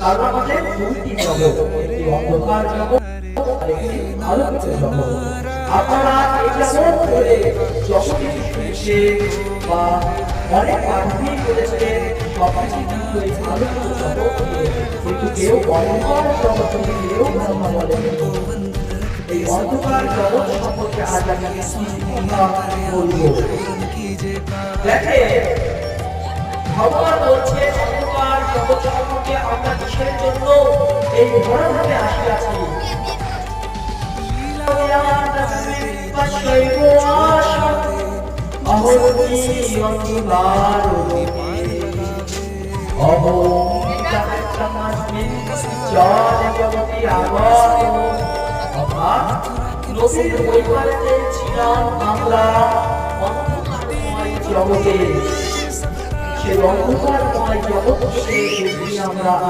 কারণ আমাদের দুইটি জগৎ, একটি অন্ধকার জগৎ আর একটি আলোকিত জগৎ। আপনারা এই জগৎ ধরে যতটি শুনছে বা অনেক পাঠই করেছেন, সবকিছু কিন্তু এই আলোকিত জগৎ নিয়ে, কিন্তু কেউ অন্ধকার জগৎ নিয়ে কেউ কথা বলেন। এই অন্ধকার জগৎ সম্পর্কে আজ আমি কিছু কথা বলবো। দেখে ভগবান বলছে অন্ধকার জগৎ সম্পর্কে আমরা কিসের জন্য এই ধরাধামে আসিয়াছি। আমরা অন্ধকারময় জগতে, সেই অন্ধকারময় জগৎ থেকে আমরা